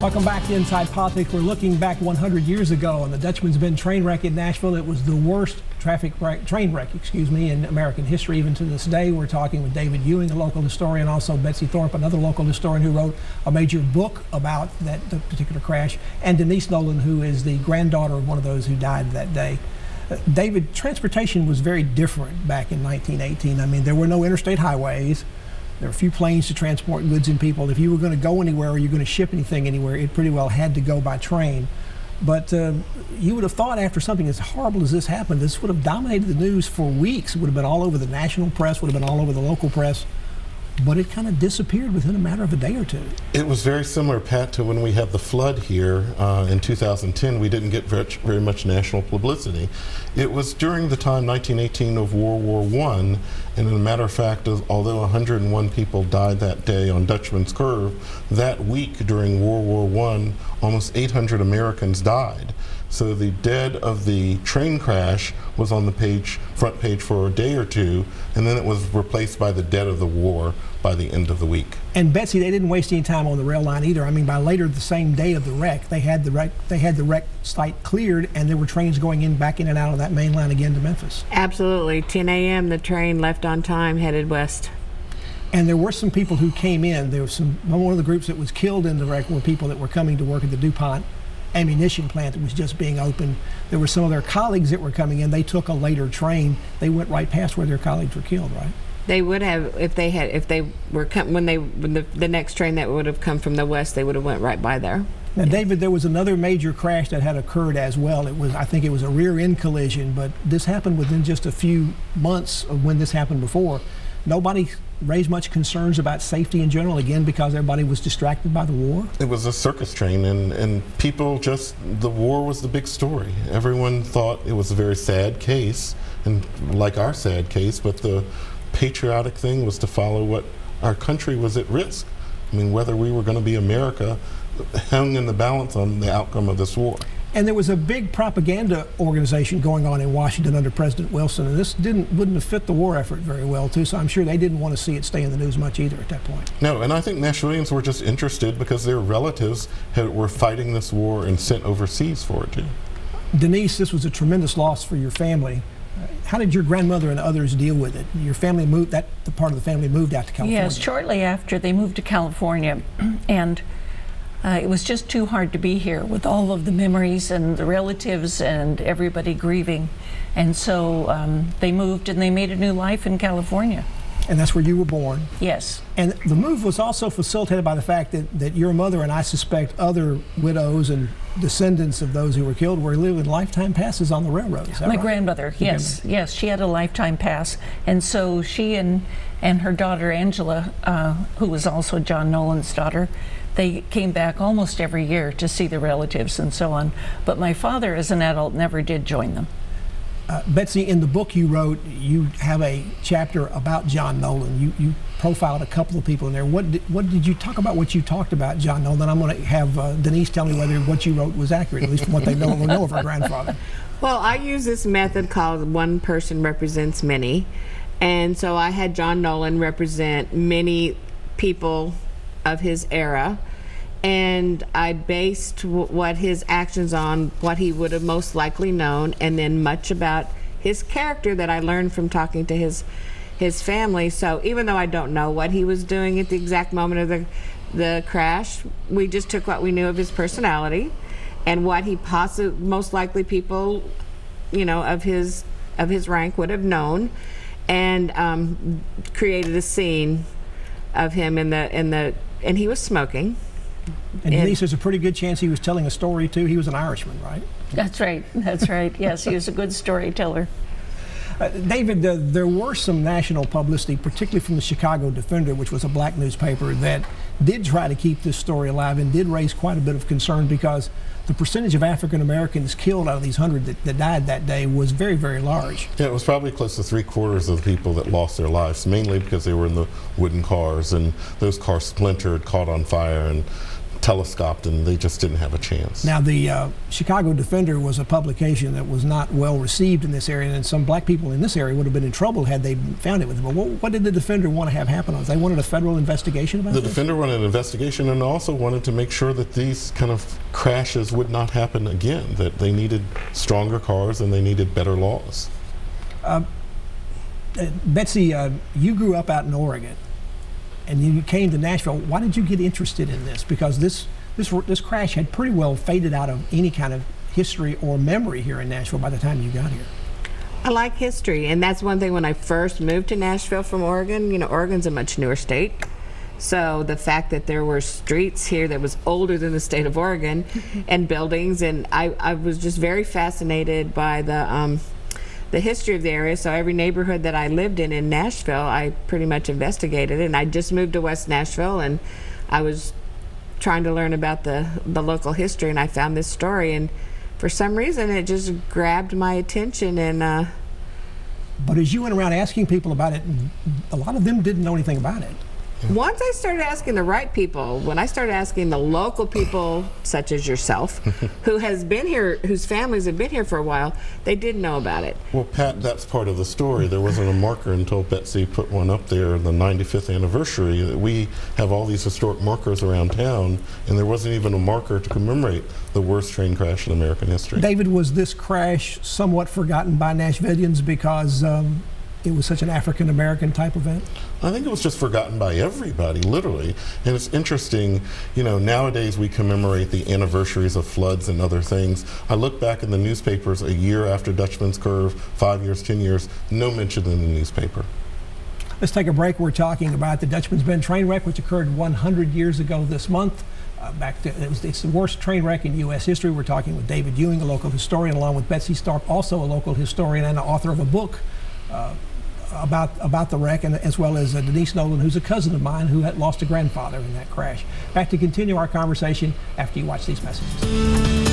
Welcome back to Inside Politics. We're looking back 100 years ago, and the Dutchman's been train wreck in Nashville. It was the worst train wreck, in American history, even to this day. We're talking with David Ewing, a local historian, also Betsy Thorpe, another local historian who wrote a major book about the particular crash, and Denise Nolan, who is the granddaughter of one of those who died that day. David, transportation was very different back in 1918. I mean, there were no interstate highways. There were a few planes to transport goods and people. If you were going to go anywhere or you're going to ship anything anywhere, it pretty well had to go by train. But you would have thought after something as horrible as this happened, this would have dominated the news for weeks. It would have been all over the national press, would have been all over the local press. But it kind of disappeared within a matter of a day or two. It was very similar, Pat, to when we had the flood here in 2010. We didn't get very much national publicity. It was during the time, 1918, of World War I, and as a matter of fact, although 101 people died that day on Dutchman's Curve, that week during World War I, almost 800 Americans died. So the dead of the train crash was on the front page for a day or two, and then it was replaced by the dead of the war by the end of the week. And Betsy, they didn't waste any time on the rail line either. I mean, by later the same day of the wreck, they had the wreck site cleared, and there were trains going back in and out of that main line again to Memphis. Absolutely. 10 a.m. the train left on time, headed west. And there were some people who came in. There was one of the groups that was killed in the wreck were people that were coming to work at the DuPont ammunition plant that was just being opened. There were some of their colleagues that were coming in. They took a later train. They went right past where their colleagues were killed, right? They would have if they were when the next train that would have come from the west, they would have went right by there. Now, David, there was another major crash that had occurred as well. I think it was a rear end collision, but this happened within just a few months of when this happened before. Nobody raised much concerns about safety in general, again, because everybody was distracted by the war? It was a circus train, and people the war was the big story. Everyone thought it was a very sad case, and like our sad case, but the patriotic thing was to follow what our country was at risk. I mean, whether we were going to be America hung in the balance on the outcome of this war. And there was a big propaganda organization going on in Washington under President Wilson, and this wouldn't have fit the war effort very well, too, so I'm sure they didn't want to see it stay in the news much either at that point. No, and I think Nashvillians were just interested because their relatives were fighting this war and sent overseas for it, too. Denise, this was a tremendous loss for your family. How did your grandmother and others deal with it? Your family moved, the part of the family moved out to California. Yes, shortly after they moved to California, and it was just too hard to be here with all of the memories and the relatives and everybody grieving. And so they moved and they made a new life in California. And that's where you were born? Yes. And the move was also facilitated by the fact that your mother and I suspect other widows and descendants of those who were killed were living lifetime passes on the railroad. Is that My right? grandmother, yes. Yes, she had a lifetime pass. And so she and her daughter Angela, who was also John Nolan's daughter, they came back almost every year to see the relatives and so on. But my father, as an adult, never did join them. Betsy, in the book you wrote, you have a chapter about John Nolan. You profiled a couple of people in there. What did you talk about? What you talked about John Nolan? I'm going to have Denise tell me whether what you wrote was accurate, at least from what they know of her grandfather. Well, I use this method called one person represents many, and so I had John Nolan represent many people of his era, and I based what his actions on what he would have most likely known, and then much about his character that I learned from talking to his family. So even though I don't know what he was doing at the exact moment of the crash, we just took what we knew of his personality and what he most likely people, you know, of his rank would have known, and created a scene of him and he was smoking. And Denise, there's a pretty good chance he was telling a story too. He was an Irishman, right? That's right. That's right. Yes, he was a good storyteller. David, there were some national publicity, particularly from the Chicago Defender, which was a black newspaper that did try to keep this story alive and did raise quite a bit of concern because the percentage of African Americans killed out of these 100 that died that day was very, very large. Yeah, it was probably close to 3/4 of the people that lost their lives, mainly because they were in the wooden cars, and those cars splintered, caught on fire, and telescoped, and they just didn't have a chance. Now, the Chicago Defender was a publication that was not well received in this area, and some black people in this area would have been in trouble had they found it with them. But what did the Defender want to have happen on it? They wanted a federal investigation about The this? Defender wanted an investigation and also wanted to make sure that these kind of crashes would not happen again, that they needed stronger cars and they needed better laws. Betsy, you grew up out in Oregon, and you came to Nashville. Why did you get interested in this? Because this crash had pretty well faded out of any kind of history or memory here in Nashville by the time you got here. I like history, and that's one thing when I first moved to Nashville from Oregon. You know, Oregon's a much newer state. So the fact that there were streets here that was older than the state of Oregon and buildings, and I was just very fascinated by the history of the area. So every neighborhood that I lived in Nashville, I pretty much investigated. And I just moved to West Nashville, and I was trying to learn about the local history, and I found this story, and for some reason it just grabbed my attention. And but as you went around asking people about it, a lot of them didn't know anything about it. once I started asking the right people, when I started asking the local people, such as yourself, who has been here, whose families have been here for a while, they did know about it. Well, Pat, that's part of the story. There wasn't a marker until Betsy put one up there, the 95th anniversary. We have all these historic markers around town, and there wasn't even a marker to commemorate the worst train crash in American history. David, was this crash somewhat forgotten by Nashvillians because it was such an African-American type event? I think it was just forgotten by everybody, literally. And it's interesting, you know, nowadays we commemorate the anniversaries of floods and other things. I look back in the newspapers a year after Dutchman's curve, 5 years, 10 years, no mention in the newspaper. Let's take a break. We're talking about the Dutchman's Bend train wreck, which occurred 100 years ago this month. It's the worst train wreck in U.S. history. We're talking with David Ewing, a local historian, along with Betsy Stark, also a local historian and the author of a book about the wreck, and as well as Denise Nolan, who's a cousin of mine who had lost a grandfather in that crash. Back to continue our conversation after you watch these messages.